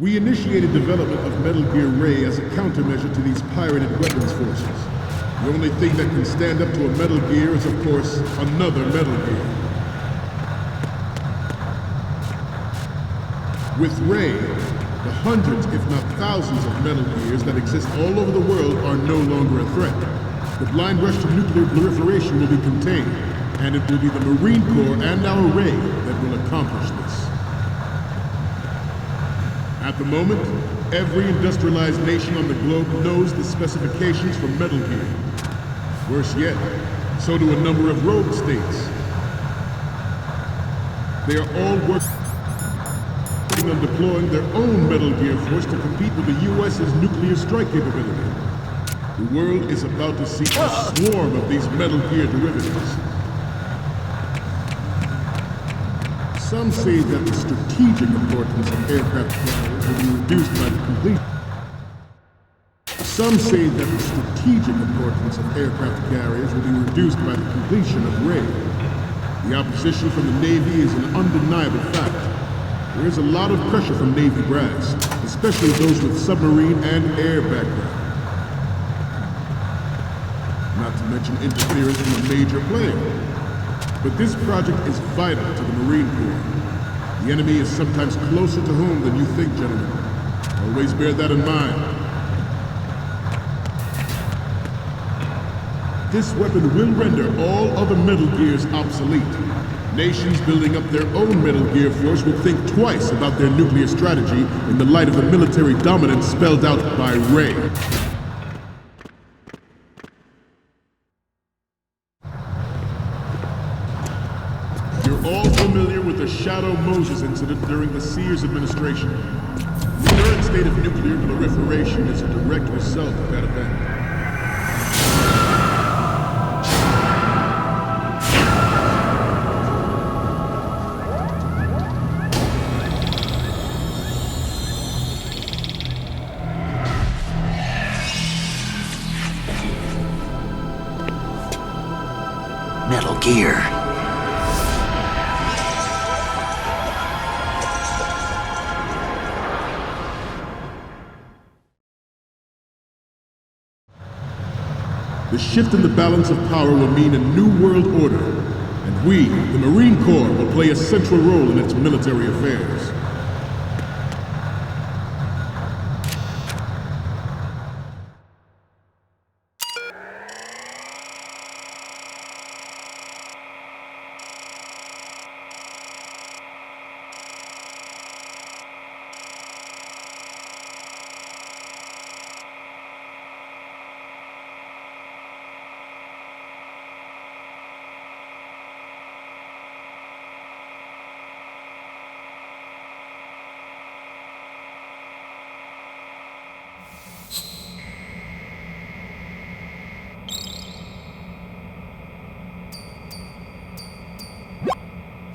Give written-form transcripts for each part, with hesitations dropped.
We initiated development of Metal Gear Ray as a countermeasure to these pirated weapons forces. The only thing that can stand up to a Metal Gear is, of course, another Metal Gear. With Ray, the hundreds, if not thousands of Metal Gears that exist all over the world are no longer a threat. The blind rush to nuclear proliferation will be contained, and it will be the Marine Corps and our Ray that will accomplish this. At the moment, every industrialized nation on the globe knows the specifications for Metal Gear. Worse yet, so do a number of rogue states. They are all working on deploying their own Metal Gear force to compete with the U.S.'s nuclear strike capability. The world is about to see a swarm of these Metal Gear derivatives. Some say that the strategic importance of aircraft carriers will be reduced by the completion. Some say that the strategic importance of aircraft carriers will be reduced by the completion of Ray. The opposition from the Navy is an undeniable fact. There is a lot of pressure from Navy brass, especially those with submarine and air background. Not to mention interference from a major player. But this project is vital to the Marine Corps. The enemy is sometimes closer to home than you think, gentlemen. Always bear that in mind. This weapon will render all other Metal Gears obsolete. Nations building up their own Metal Gear force will think twice about their nuclear strategy in the light of the military dominance spelled out by Ray. You're all familiar with the Shadow Moses incident during the Sears administration. The current state of nuclear proliferation is a direct result of that event. Metal Gear. The shift in the balance of power will mean a new world order, and we, the Marine Corps, will play a central role in its military affairs.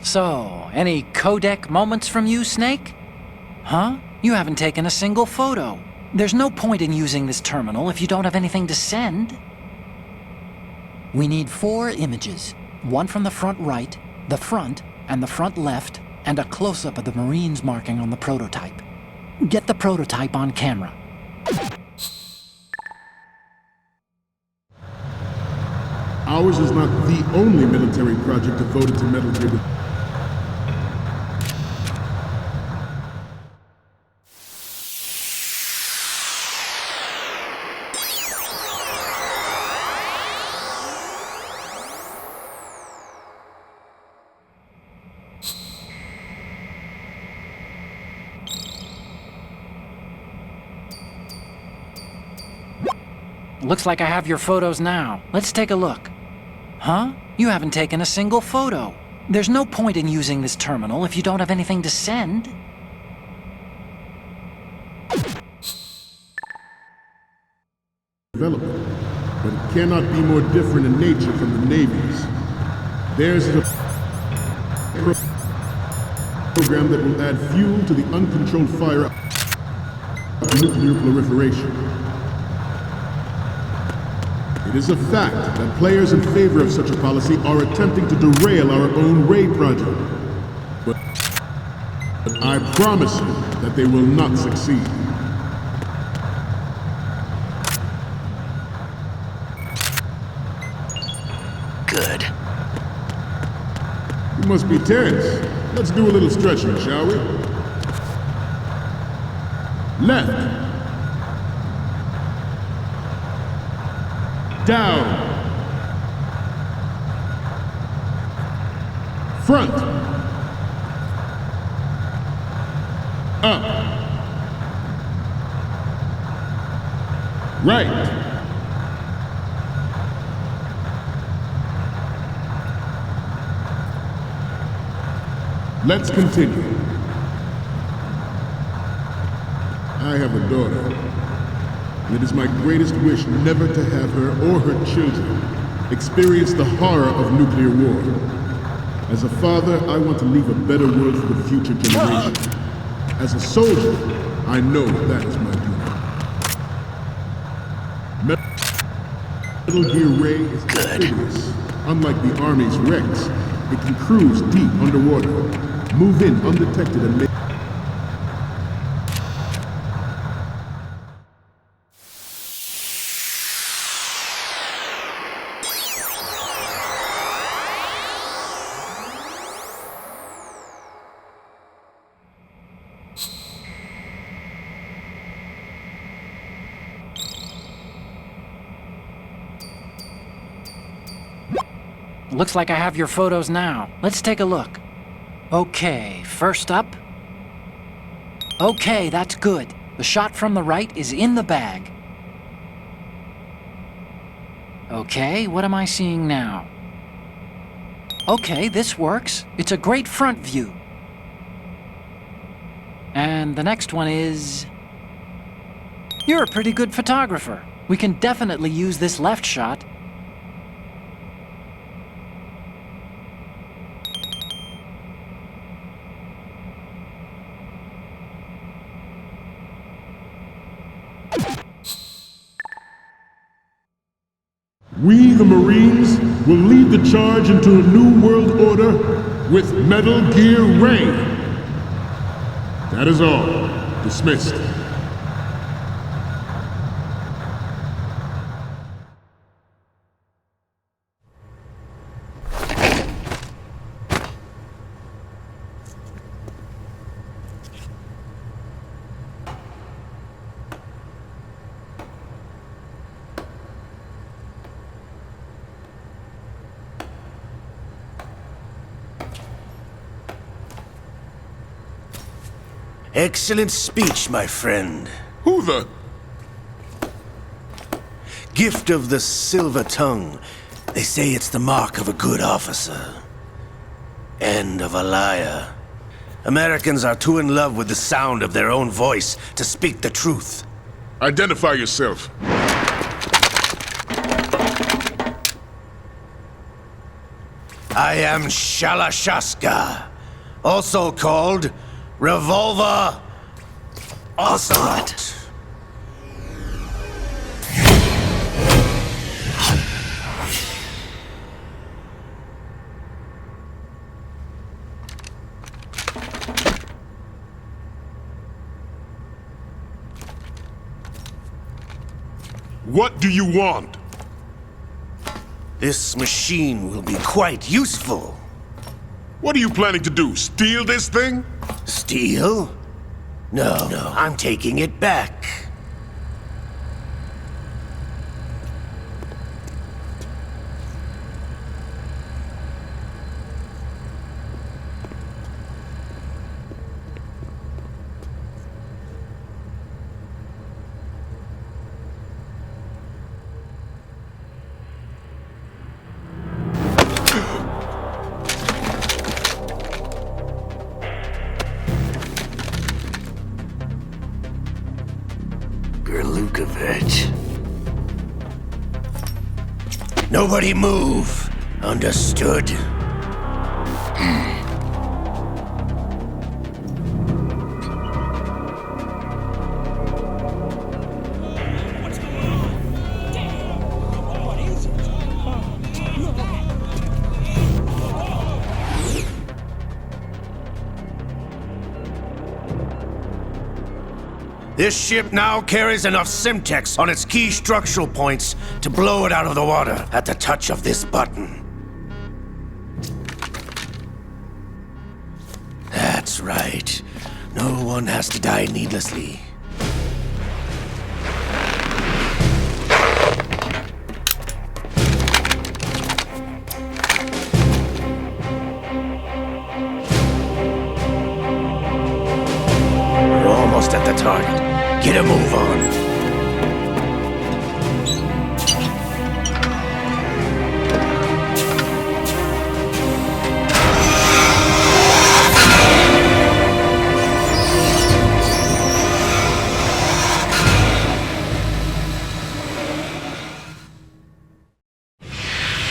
So, any codec moments from you, Snake? Huh? You haven't taken a single photo. There's no point in using this terminal if you don't have anything to send. We need 4 images. One from the front right, the front, and the front left, and a close-up of the Marines marking on the prototype. Get the prototype on camera. Ours is not the only military project devoted to Metal Gear. Looks like I have your photos now. Let's take a look. Huh? You haven't taken a single photo. There's no point in using this terminal if you don't have anything to send. Development, but it cannot be more different in nature from the Navy's. Theirs is a program that will add fuel to the uncontrolled fire of nuclear proliferation. It is a fact that players in favor of such a policy are attempting to derail our own Ray project. But But I promise you that they will not succeed. Good. You must be tense. Let's do a little stretching, shall we? Left. Down. Front. Up. Right. Let's continue. I have a daughter, and it is my greatest wish never to have her or her children experience the horror of nuclear war. As a father, I want to leave a better world for the future generation. As a soldier, I know that is my duty. Metal Gear Ray is amphibious. Unlike the Army's Rex, it can cruise deep underwater, move in undetected and make... Looks like I have your photos now. Let's take a look. Okay, first up. Okay, that's good. The shot from the right is in the bag. Okay, what am I seeing now? Okay, this works. It's a great front view. And the next one is... You're a pretty good photographer. We can definitely use this left shot. We, the Marines, will lead the charge into a new world order with Metal Gear Ray. That is all. Dismissed. Excellent speech, my friend. Who the... Gift of the silver tongue. They say it's the mark of a good officer. And of a liar. Americans are too in love with the sound of their own voice to speak the truth. Identify yourself. I am Shalashaska, also called Revolver Ocelot. What do you want? This machine will be quite useful. What are you planning to do? Steal this thing? Steal? No, I'm taking it back. Lukovich. Nobody move. Understood? This ship now carries enough Simtex on its key structural points to blow it out of the water at the touch of this button. That's right. No one has to die needlessly. We're almost at the target. Get a move on.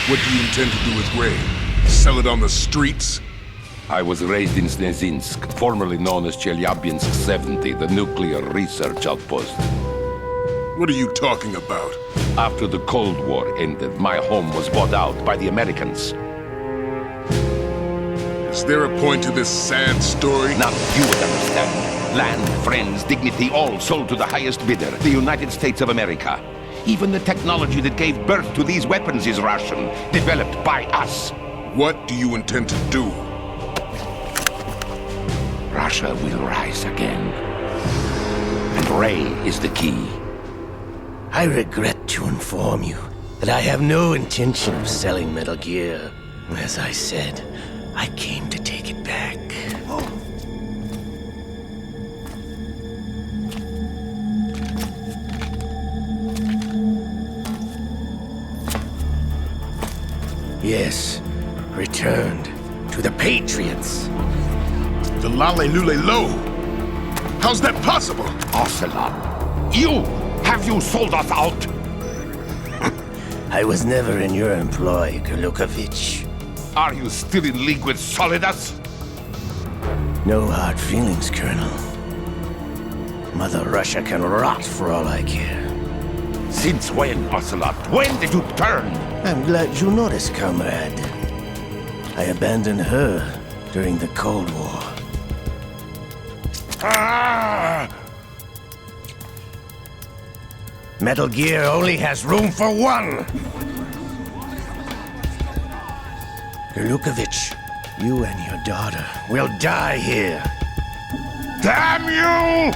What do you intend to do with Ray? Sell it on the streets? I was raised in Snezinsk, formerly known as Chelyabinsk 70, the nuclear research outpost. What are you talking about? After the Cold War ended, my home was bought out by the Americans. Is there a point to this sad story? Now you would understand. Land, friends, dignity, all sold to the highest bidder, the United States of America. Even the technology that gave birth to these weapons is Russian, developed by us. What do you intend to do? Russia will rise again. And Ray is the key. I regret to inform you that I have no intention of selling Metal Gear. As I said, I came to take it back. Yes, returned to the Patriots. The Lale Lule Lo? How's that possible? Ocelot, have you sold us out? I was never in your employ, Gurlukovich. Are you still in league with Solidas? No hard feelings, Colonel. Mother Russia can rot for all I care. Since when, Ocelot? When did you turn? I'm glad you noticed, comrade. I abandoned her during the Cold War. Ah! Metal Gear only has room for one! Gurlukovich, you and your daughter will die here. Damn you!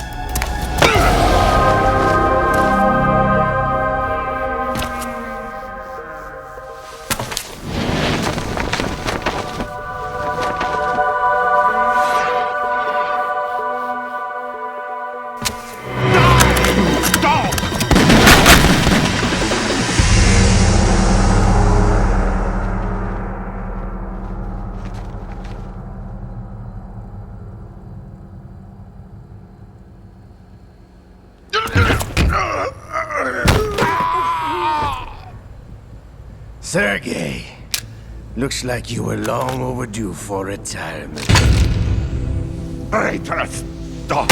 Sergei, looks like you were long overdue for retirement. Traitorous dog!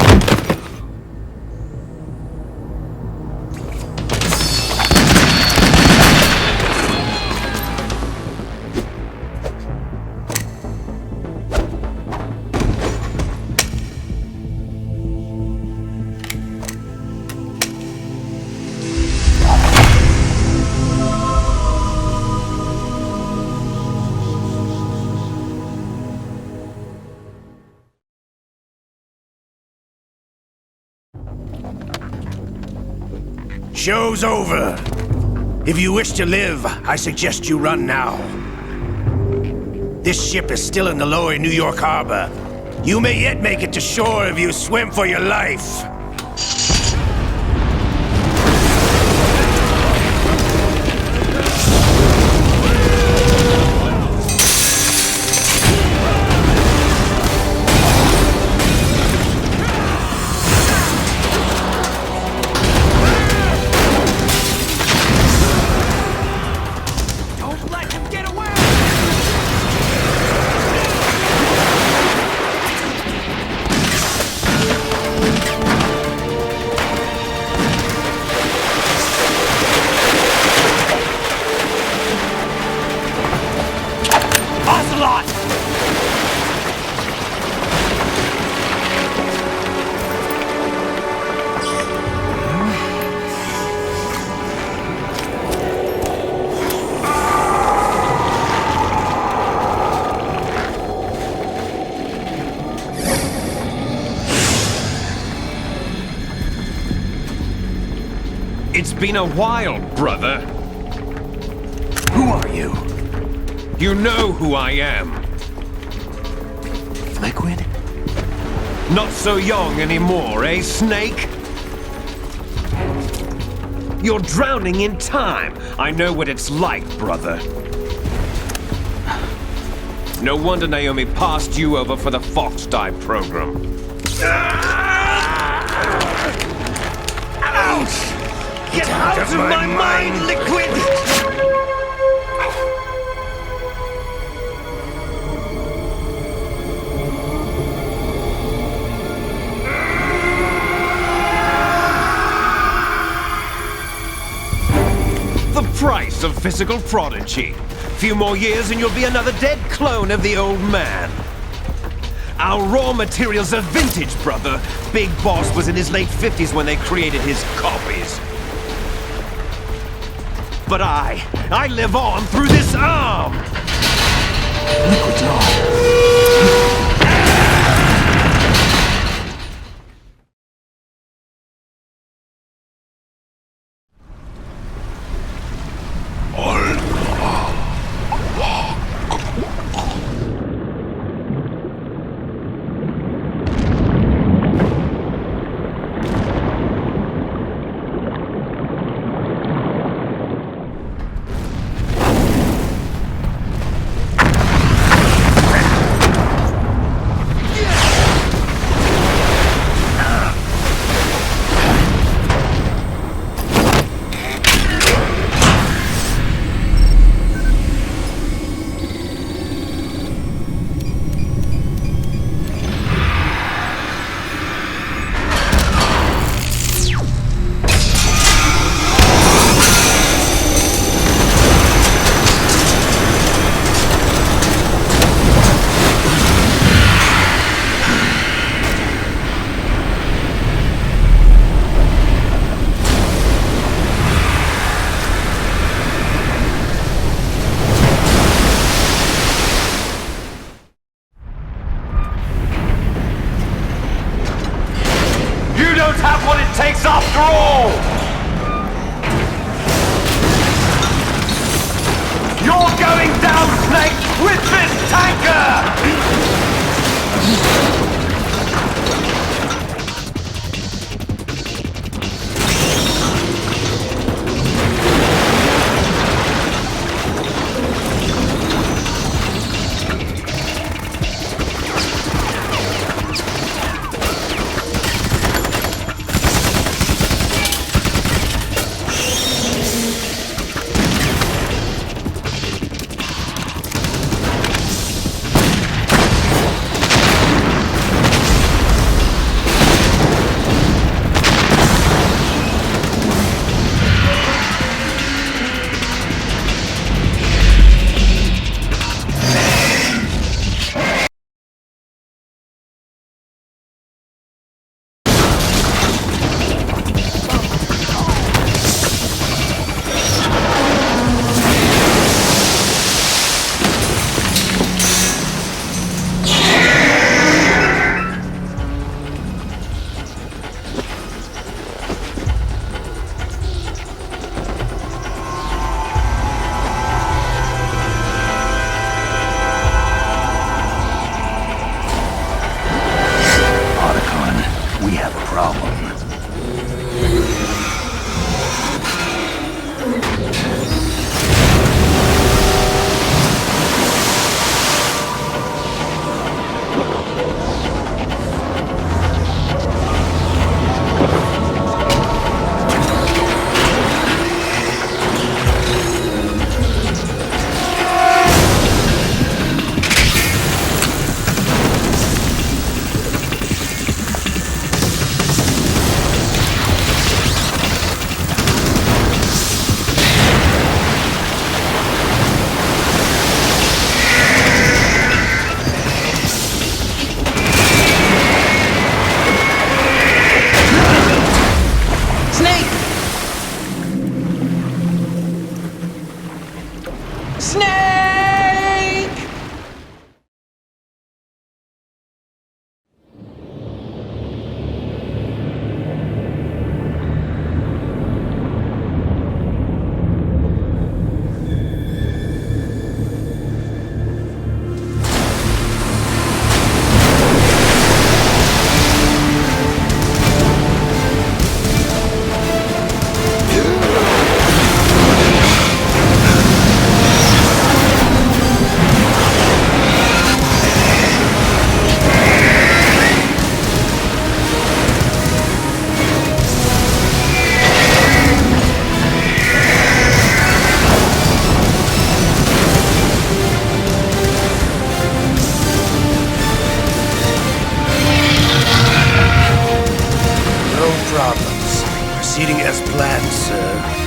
Show's over. If you wish to live, I suggest you run now. This ship is still in the lower New York harbor. You may yet make it to shore if you swim for your life. It's been a while, brother. Who are you? You know who I am. Liquid? Not so young anymore, eh, Snake? You're drowning in time. I know what it's like, brother. No wonder Naomi passed you over for the Fox Dive program. Ouch! Get out of my mind, Liquid! The price of physical prodigy. Few more years and you'll be another dead clone of the old man. Our raw materials are vintage, brother. Big Boss was in his late 50s when they created his copies. But I live on through this arm! Liquid's on. Takes after all! You're going down, Snake, with this tanker! proceeding as planned, sir.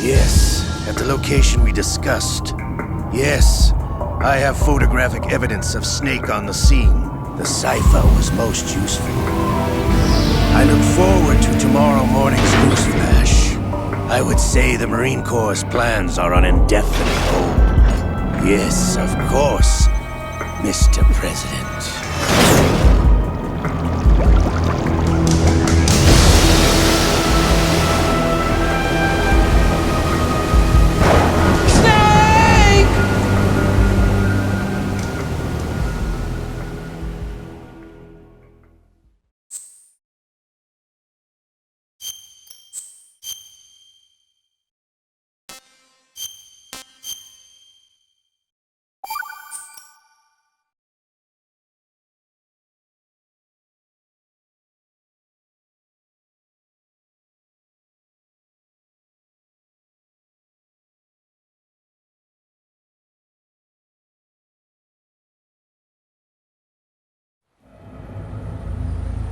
Yes, at the location we discussed. Yes, I have photographic evidence of Snake on the scene. The cipher was most useful. I look forward to tomorrow morning's news flash. I would say the Marine Corps' plans are on indefinite hold. Yes, of course, Mr. President.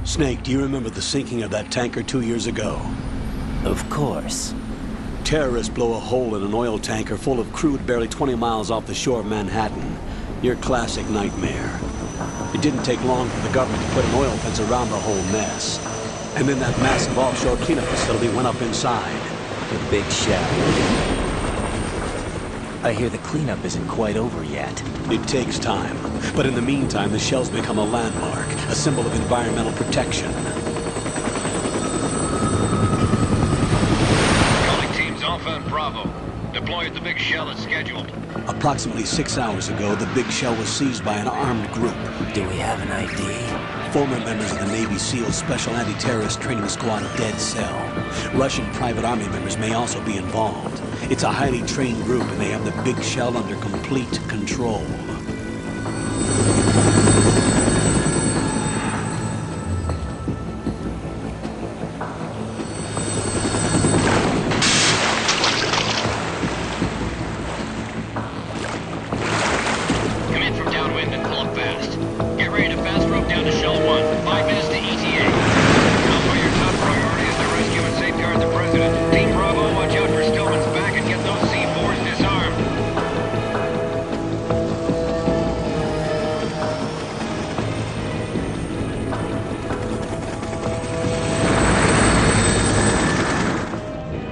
Snake, do you remember the sinking of that tanker 2 years ago? Of course. Terrorists blow a hole in an oil tanker full of crude barely 20 miles off the shore of Manhattan. Your classic nightmare. It didn't take long for the government to put an oil fence around the whole mess. And then that massive offshore cleanup facility went up inside. The big shell. I hear the cleanup isn't quite over yet. It takes time. But in the meantime, the shell's become a landmark, a symbol of environmental protection. Calling teams Alpha and Bravo. Deploy at the Big Shell as scheduled. Approximately 6 hours ago, the Big Shell was seized by an armed group. Do we have an ID? Former members of the Navy SEAL Special Anti-Terrorist Training Squad Dead Cell. Russian private army members may also be involved. It's a highly trained group, and they have the Big Shell under complete control. Come in from downwind and pull up fast. Get ready to fast rope down to Shell 1. 5 minutes to ETA. Now your top priority is to rescue and safeguard the President. Team Bravo, watch out for Stillman's back and get those C4s disarmed.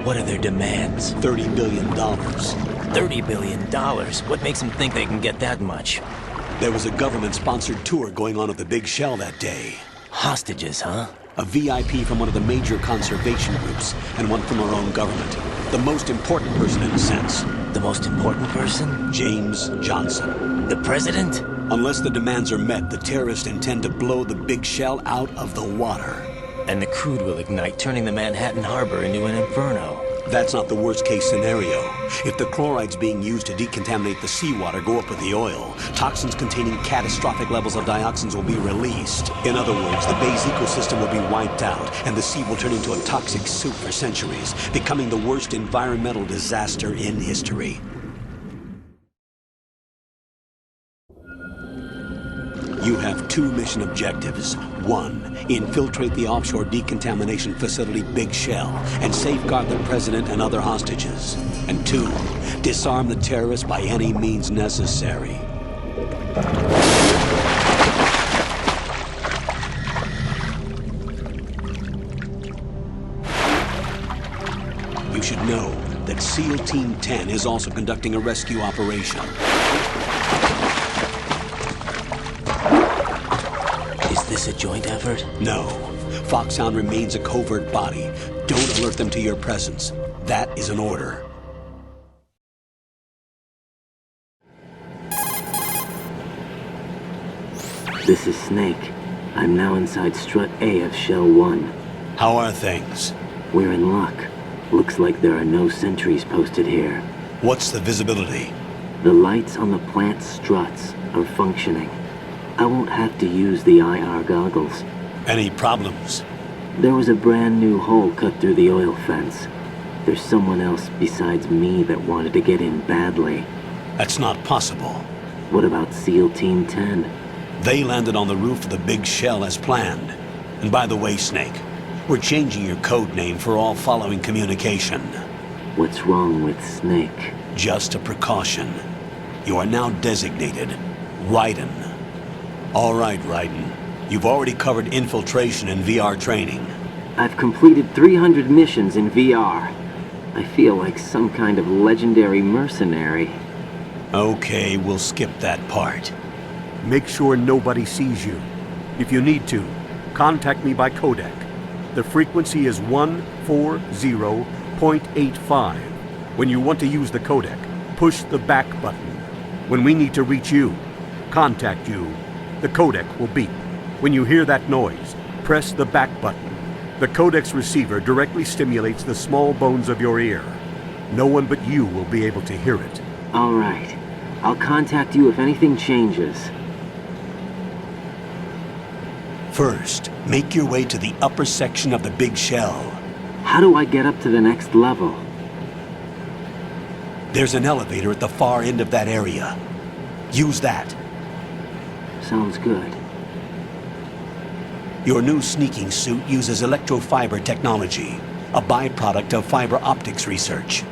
What are their demands? $30 billion. $30 billion? What makes them think they can get that much? There was a government-sponsored tour going on at the Big Shell that day. Hostages, huh? A VIP from one of the major conservation groups, and one from our own government. The most important person in a sense. The most important person? James Johnson. The president? Unless the demands are met, the terrorists intend to blow the Big Shell out of the water. And the crude will ignite, turning the Manhattan Harbor into an inferno. That's not the worst-case scenario. If the chlorides being used to decontaminate the seawater go up with the oil, toxins containing catastrophic levels of dioxins will be released. In other words, the bay's ecosystem will be wiped out, and the sea will turn into a toxic soup for centuries, becoming the worst environmental disaster in history. You have 2 mission objectives. 1, infiltrate the offshore decontamination facility Big Shell and safeguard the president and other hostages. And 2, disarm the terrorists by any means necessary. You should know that SEAL Team 10 is also conducting a rescue operation. Is this a joint effort? No. Foxhound remains a covert body. Don't alert them to your presence. That is an order. This is Snake. I'm now inside Strut A of Shell 1. How are things? We're in luck. Looks like there are no sentries posted here. What's the visibility? The lights on the plant struts are functioning. I won't have to use the IR goggles. Any problems? There was a brand new hole cut through the oil fence. There's someone else besides me that wanted to get in badly. That's not possible. What about SEAL Team 10? They landed on the roof of the big shell as planned. And by the way, Snake, we're changing your code name for all following communication. What's wrong with Snake? Just a precaution. You are now designated Raiden. All right, Raiden. You've already covered infiltration and VR training. I've completed 300 missions in VR. I feel like some kind of legendary mercenary. Okay, we'll skip that part. Make sure nobody sees you. If you need to, contact me by codec. The frequency is 140.85. When you want to use the codec, push the back button. When we need to reach you, contact you, the codec will beep. When you hear that noise, press the back button. The codec's receiver directly stimulates the small bones of your ear. No one but you will be able to hear it. All right. I'll contact you if anything changes. First, make your way to the upper section of the big shell. How do I get up to the next level? There's an elevator at the far end of that area. Use that. Sounds good. Your new sneaking suit uses electrofiber technology, a byproduct of fiber optics research.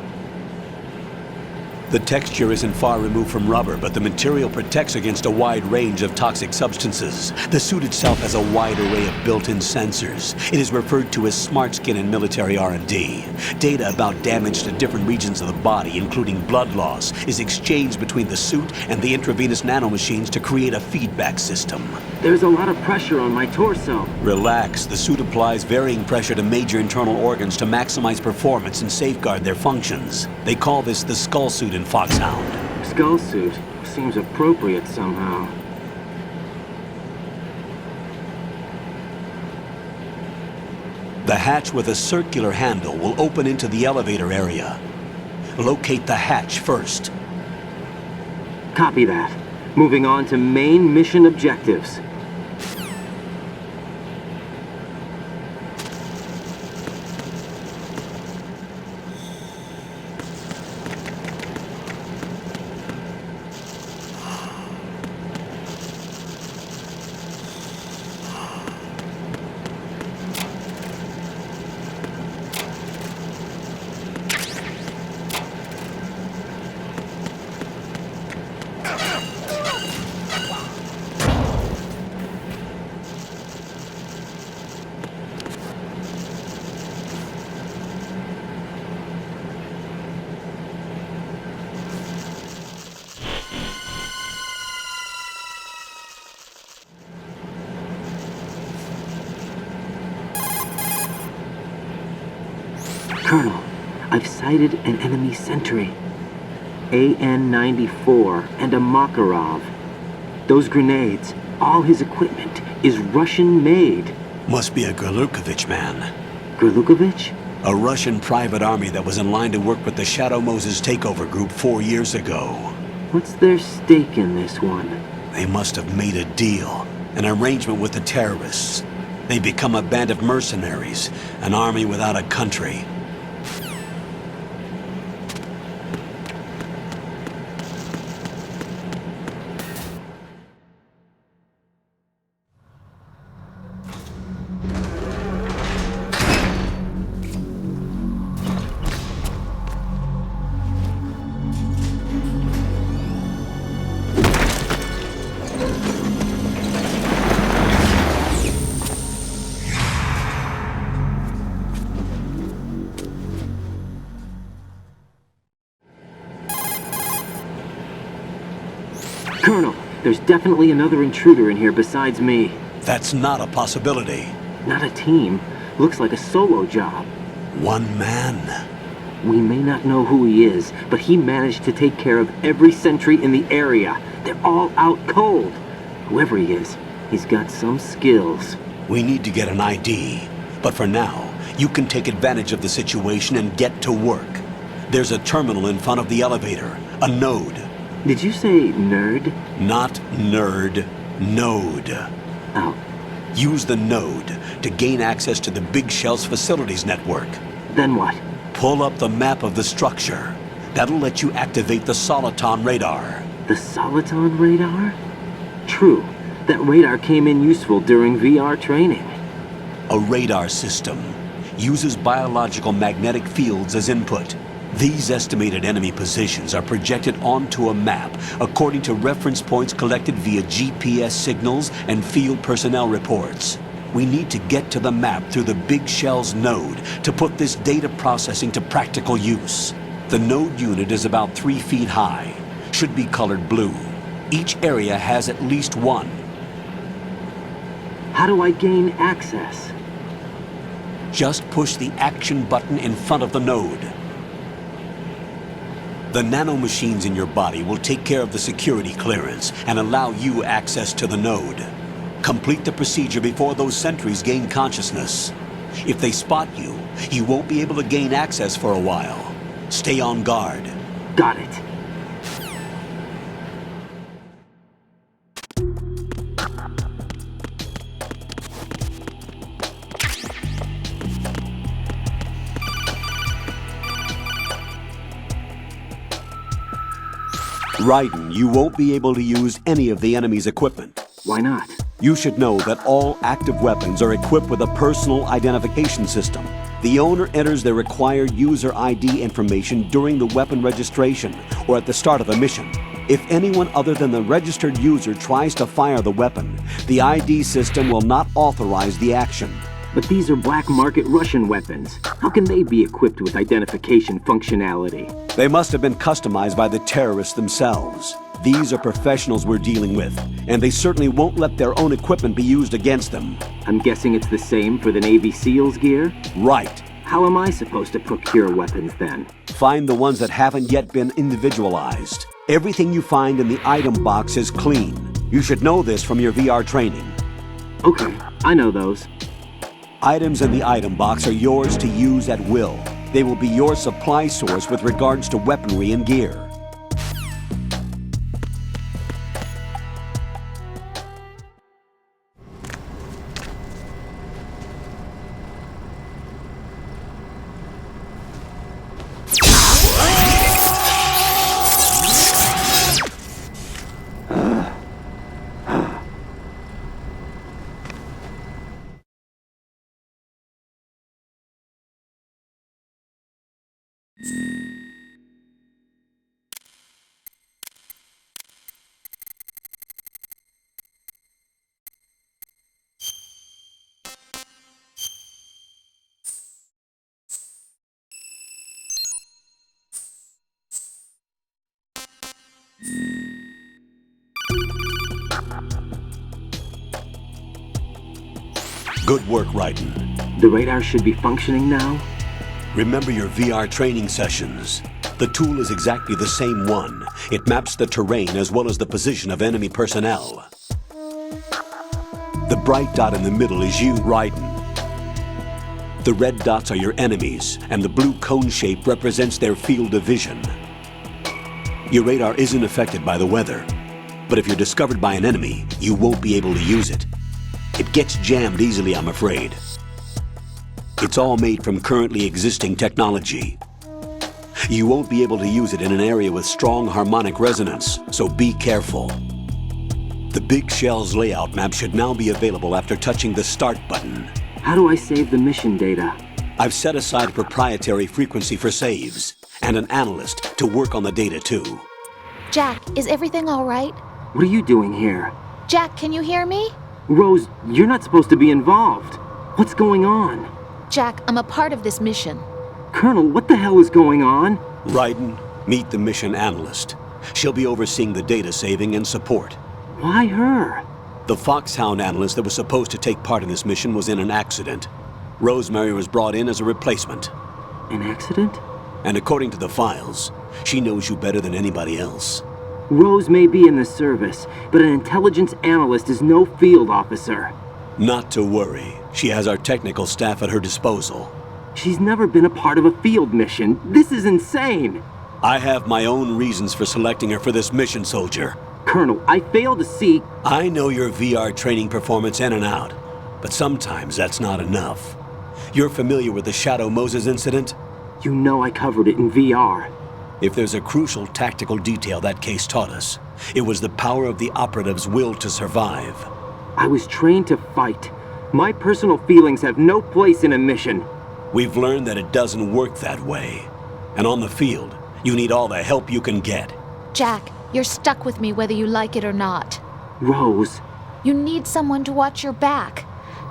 The texture isn't far removed from rubber, but the material protects against a wide range of toxic substances. The suit itself has a wide array of built-in sensors. It is referred to as smart skin in military R&D. Data about damage to different regions of the body, including blood loss, is exchanged between the suit and the intravenous nanomachines to create a feedback system. There's a lot of pressure on my torso. Relax. The suit applies varying pressure to major internal organs to maximize performance and safeguard their functions. They call this the skull suit in Foxhound. Skull suit seems appropriate somehow. The hatch with a circular handle will open into the elevator area. Locate the hatch first. Copy that. Moving on to main mission objectives. Colonel, I've sighted an enemy sentry. AN-94 and a Makarov. Those grenades, all his equipment, is Russian-made. Must be a Gurlukovich man. Gurlukovich? A Russian private army that was in line to work with the Shadow Moses takeover group 4 years ago. What's their stake in this one? They must have made a deal, an arrangement with the terrorists. They become a band of mercenaries, an army without a country. Colonel, there's definitely another intruder in here besides me. That's not a possibility. Not a team. Looks like a solo job. One man. We may not know who he is, but he managed to take care of every sentry in the area. They're all out cold. Whoever he is, he's got some skills. We need to get an ID. But for now, You can take advantage of the situation and get to work. There's a terminal in front of the elevator, a node. Did you say nerd? Not nerd, node. Oh. Use the node to gain access to the Big Shell's facilities network. Then what? Pull up the map of the structure. That'll let you activate the Soliton radar. The Soliton radar? True. That radar came in useful during VR training. A radar system uses biological magnetic fields as input. These estimated enemy positions are projected onto a map according to reference points collected via GPS signals and field personnel reports. We need to get to the map through the Big Shell's node to put this data processing to practical use. The node unit is about 3 feet high, should be colored blue. Each area has at least one. How do I gain access? Just push the action button in front of the node. The nanomachines in your body will take care of the security clearance and allow you access to the node. Complete the procedure before those sentries gain consciousness. If they spot you, you won't be able to gain access for a while. Stay on guard. Got it. Raiden, you won't be able to use any of the enemy's equipment. Why not? You should know that all active weapons are equipped with a personal identification system. The owner enters their required user ID information during the weapon registration or at the start of a mission. If anyone other than the registered user tries to fire the weapon, the ID system will not authorize the action. But these are black market Russian weapons. How can they be equipped with identification functionality? They must have been customized by the terrorists themselves. These are professionals we're dealing with, and they certainly won't let their own equipment be used against them. I'm guessing it's the same for the Navy SEALs gear? Right. How am I supposed to procure weapons then? Find the ones that haven't yet been individualized. Everything you find in the item box is clean. You should know this from your VR training. Okay, I know those. Items in the item box are yours to use at will. They will be your supply source with regards to weaponry and gear. Good work, Raiden. The radar should be functioning now? Remember your VR training sessions. The tool is exactly the same one. It maps the terrain as well as the position of enemy personnel. The bright dot in the middle is you, Raiden. The red dots are your enemies, and the blue cone shape represents their field of vision. Your radar isn't affected by the weather, but if you're discovered by an enemy, you won't be able to use it. It gets jammed easily, I'm afraid. It's all made from currently existing technology. You won't be able to use it in an area with strong harmonic resonance, so be careful. The Big Shell's layout map should now be available after touching the Start button. How do I save the mission data? I've set aside a proprietary frequency for saves, and an analyst to work on the data too. Jack, is everything all right? What are you doing here? Jack, can you hear me? Rose, you're not supposed to be involved. What's going on? Jack, I'm a part of this mission. Colonel, what the hell is going on? Raiden, meet the mission analyst. She'll be overseeing the data saving and support. Why her? The Foxhound analyst that was supposed to take part in this mission was in an accident. Rosemary was brought in as a replacement. An accident? And according to the files, she knows you better than anybody else. Rose may be in the service, but an intelligence analyst is no field officer. Not to worry. She has our technical staff at her disposal. She's never been a part of a field mission. This is insane! I have my own reasons for selecting her for this mission, soldier. Colonel, I fail to see... I know your VR training performance in and out, but sometimes that's not enough. You're familiar with the Shadow Moses incident? You know I covered it in VR. If there's a crucial tactical detail that case taught us, it was the power of the operative's will to survive. I was trained to fight. My personal feelings have no place in a mission. We've learned that it doesn't work that way. And on the field, you need all the help you can get. Jack, you're stuck with me whether you like it or not. Rose. You need someone to watch your back.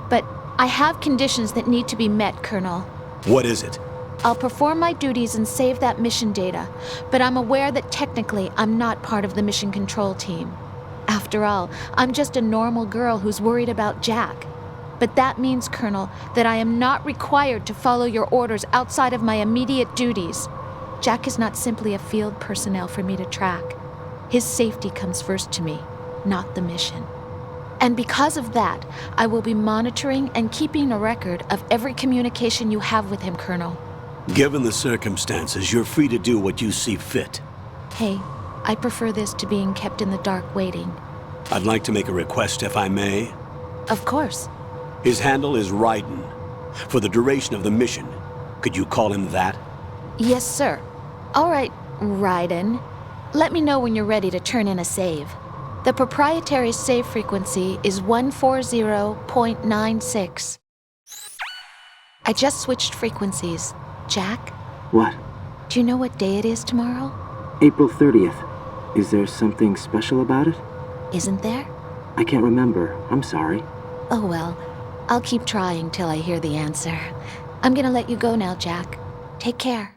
But I have conditions that need to be met, Colonel. What is it? I'll perform my duties and save that mission data, but I'm aware that technically I'm not part of the mission control team. After all, I'm just a normal girl who's worried about Jack. But that means, Colonel, that I am not required to follow your orders outside of my immediate duties. Jack is not simply a field personnel for me to track. His safety comes first to me, not the mission. And because of that, I will be monitoring and keeping a record of every communication you have with him, Colonel. Given the circumstances, you're free to do what you see fit. Hey, I prefer this to being kept in the dark waiting. I'd like to make a request, if I may. Of course. His handle is Raiden. For the duration of the mission, could you call him that? Yes, sir. All right, Raiden. Let me know when you're ready to turn in a save. The proprietary save frequency is 140.96. I just switched frequencies. Jack? What? Do you know what day it is tomorrow? April 30th. Is there something special about it? Isn't there? I can't remember. I'm sorry. Oh well. I'll keep trying till I hear the answer. I'm gonna let you go now, Jack. Take care.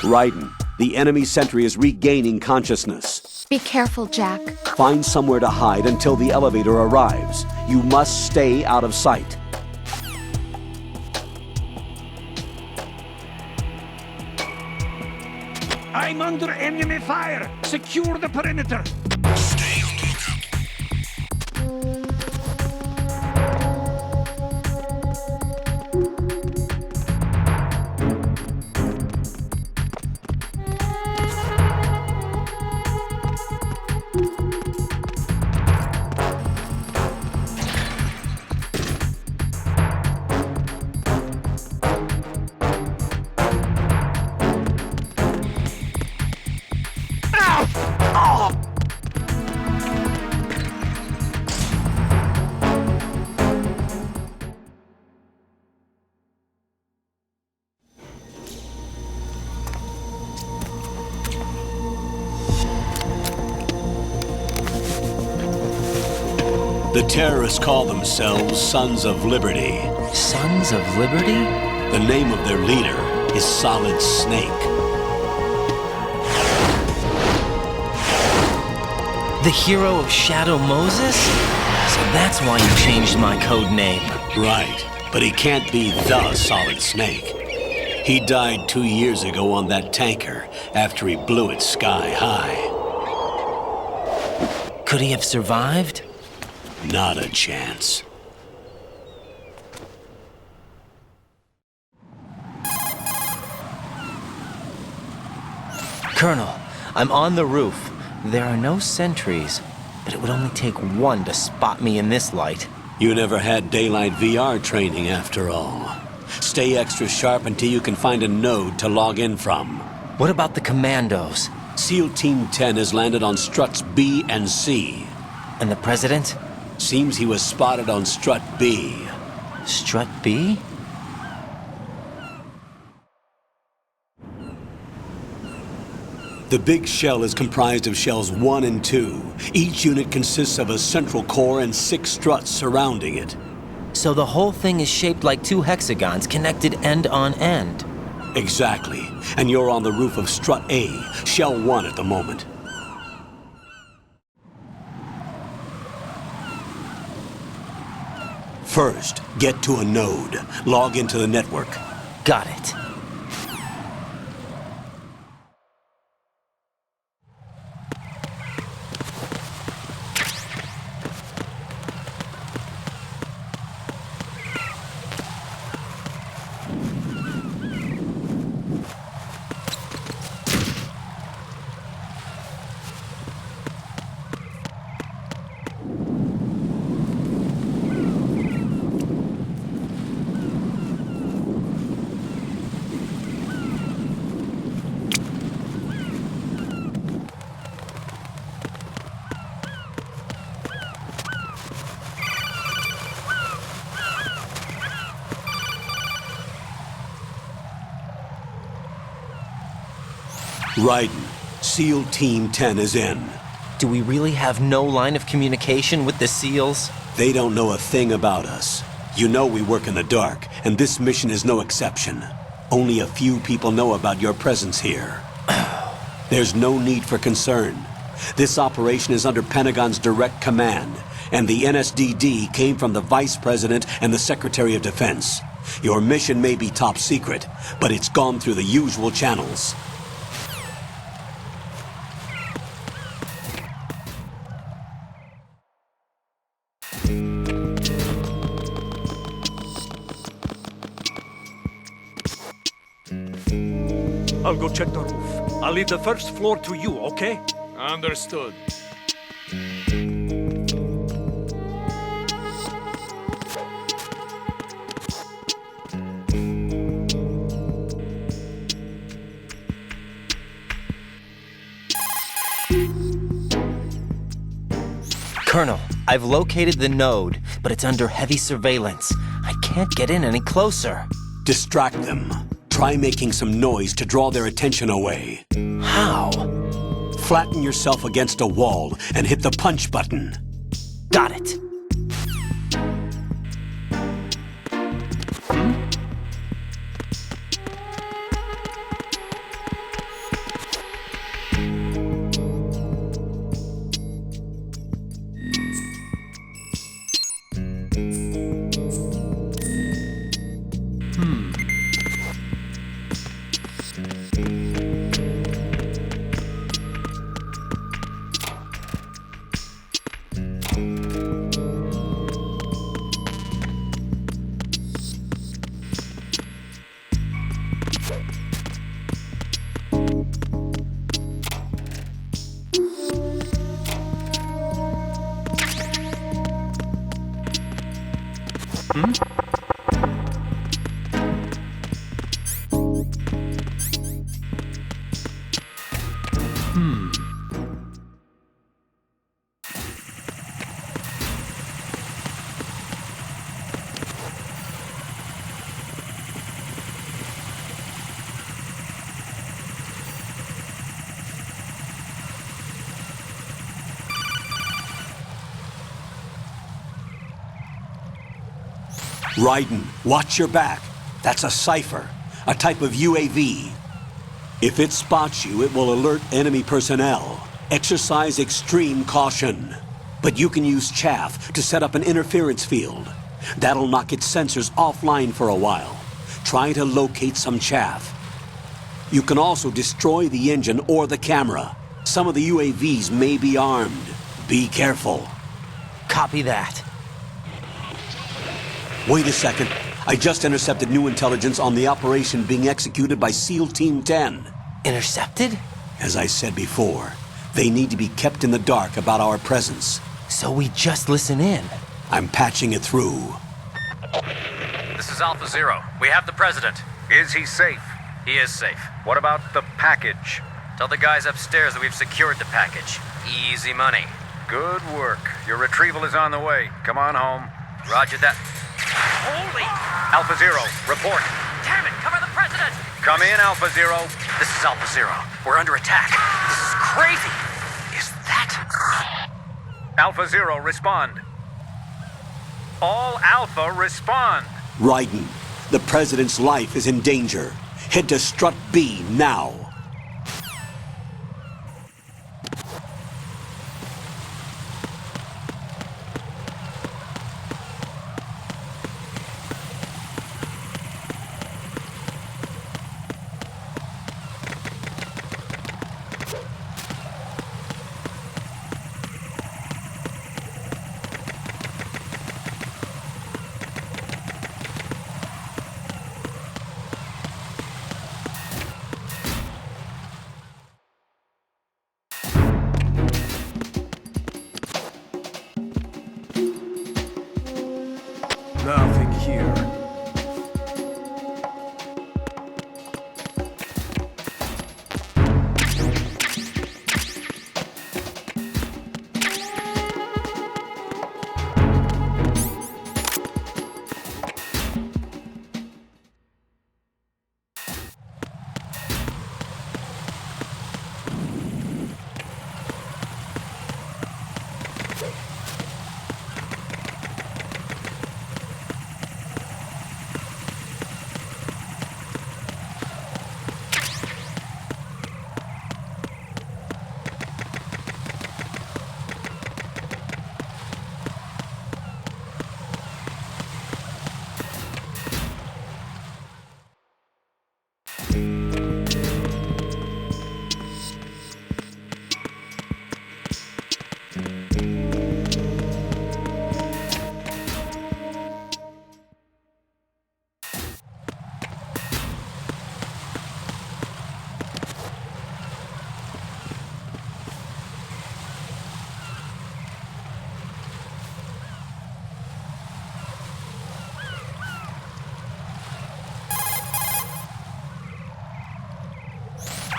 Raiden, the enemy sentry is regaining consciousness. Be careful, Jack. Find somewhere to hide until the elevator arrives. You must stay out of sight. I'm under enemy fire! Secure the perimeter! Stay on lookout. The terrorists call themselves Sons of Liberty. Sons of Liberty? The name of their leader is Solid Snake. The hero of Shadow Moses? So that's why you changed my code name. Right, but he can't be the Solid Snake. He died 2 years ago on that tanker after he blew it sky high. Could he have survived? Not a chance. Colonel, I'm on the roof. There are no sentries, but it would only take one to spot me in this light. You never had daylight VR training after all. Stay extra sharp until you can find a node to log in from. What about the commandos? SEAL Team 10 has landed on struts B and C. And the President? Seems he was spotted on strut B. Strut B? The big shell is comprised of shells 1 and 2. Each unit consists of a central core and 6 struts surrounding it. So the whole thing is shaped like 2 hexagons connected end on end. Exactly. And you're on the roof of strut A, shell 1 at the moment. First, get to a node. Log into the network. Got it. Raiden, SEAL Team 10 is in. Do we really have no line of communication with the SEALs? They don't know a thing about us. You know we work in the dark, and this mission is no exception. Only a few people know about your presence here. There's no need for concern. This operation is under Pentagon's direct command, and the NSDD came from the Vice President and the Secretary of Defense. Your mission may be top secret, but it's gone through the usual channels. I'll go check the roof. I'll leave the first floor to you, okay? Understood. Colonel, I've located the node, but it's under heavy surveillance. I can't get in any closer. Distract them. Try making some noise to draw their attention away. How? Flatten yourself against a wall and hit the punch button. Got it. Raiden, watch your back. That's a cipher, a type of UAV. If it spots you, it will alert enemy personnel. Exercise extreme caution. But you can use chaff to set up an interference field. That'll knock its sensors offline for a while. Try to locate some chaff. You can also destroy the engine or the camera. Some of the UAVs may be armed. Be careful. Copy that. Wait a second. I just intercepted new intelligence on the operation being executed by SEAL Team 10. Intercepted? As I said before, they need to be kept in the dark about our presence. So we just listen in. I'm patching it through. This is Alpha Zero. We have the president. Is he safe? He is safe. What about the package? Tell the guys upstairs that we've secured the package. Easy money. Good work. Your retrieval is on the way. Come on home. Roger that. Holy! Alpha Zero, report. Damn it! Cover the president! Come in, Alpha Zero. This is Alpha Zero. We're under attack. This is crazy. Is that... Alpha Zero, respond. All Alpha, respond. Raiden, the President's life is in danger. Head to Strut B now.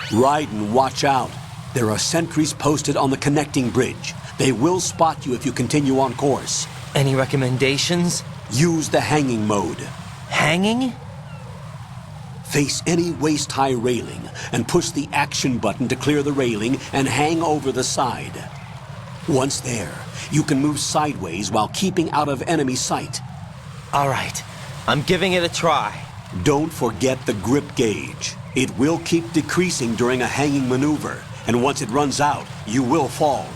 Raiden, watch out. There are sentries posted on the connecting bridge. They will spot you if you continue on course. Any recommendations? Use the hanging mode. Hanging? Face any waist-high railing and push the action button to clear the railing and hang over the side. Once there, you can move sideways while keeping out of enemy sight. All right, I'm giving it a try. Don't forget the grip gauge. It will keep decreasing during a hanging maneuver, and once it runs out, you will fall.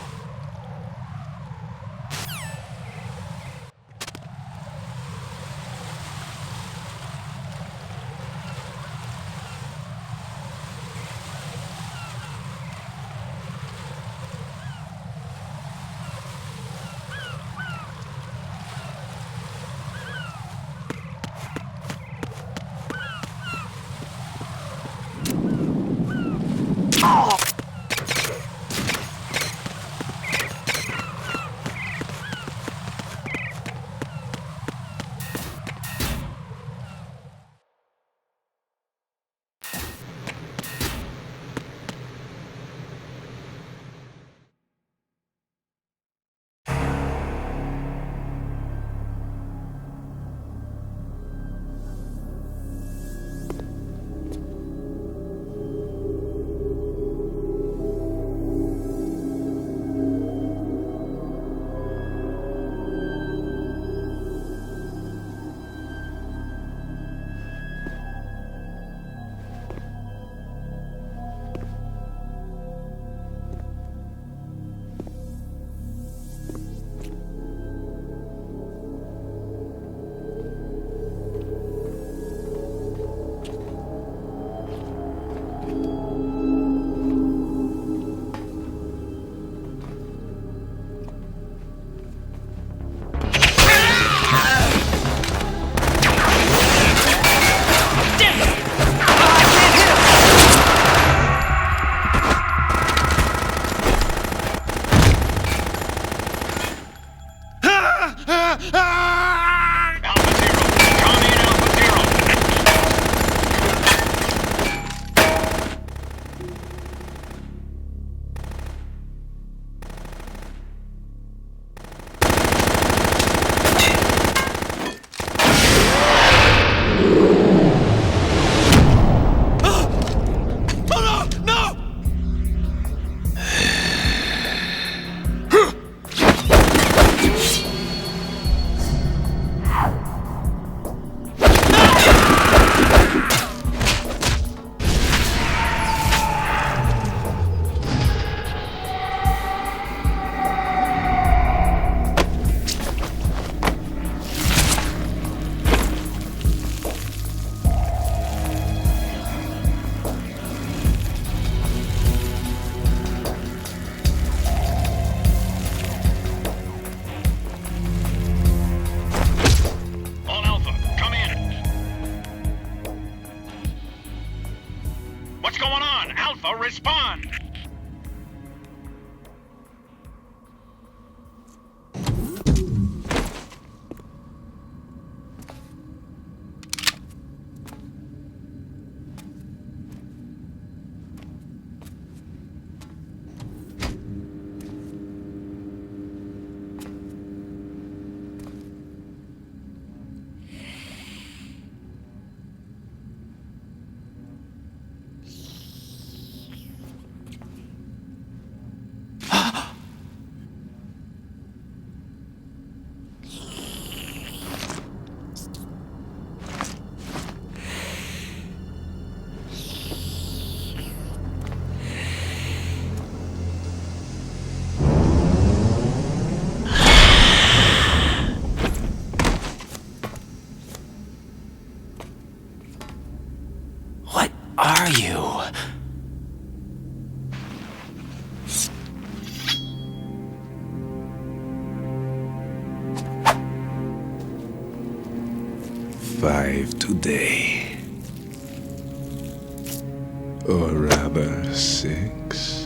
Respond! Are you? Five today. Or rather, 6.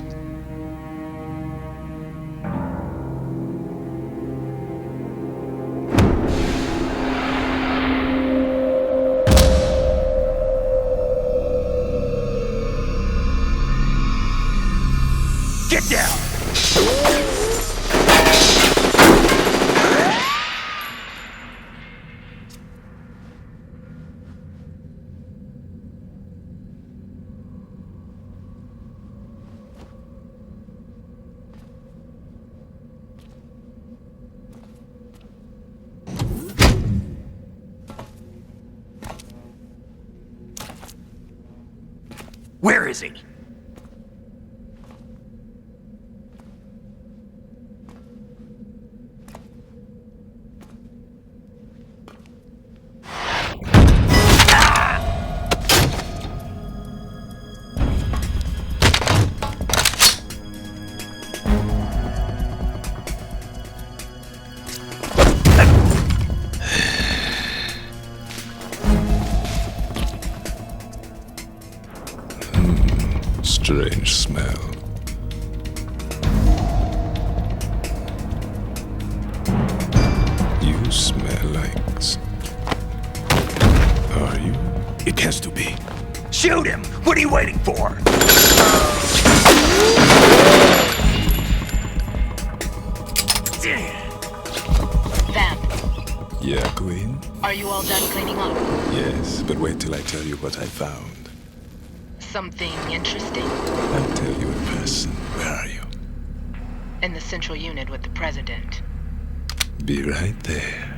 Get down! Where is he? Strange smell. You smell like... Are you? It has to be. Shoot him! What are you waiting for? Vamp, Yeah, Queen? are you all done cleaning up? Yes, but wait till I tell you what I found. Something interesting? I'll tell you in person. Where are you? In the central unit with the president. Be right there.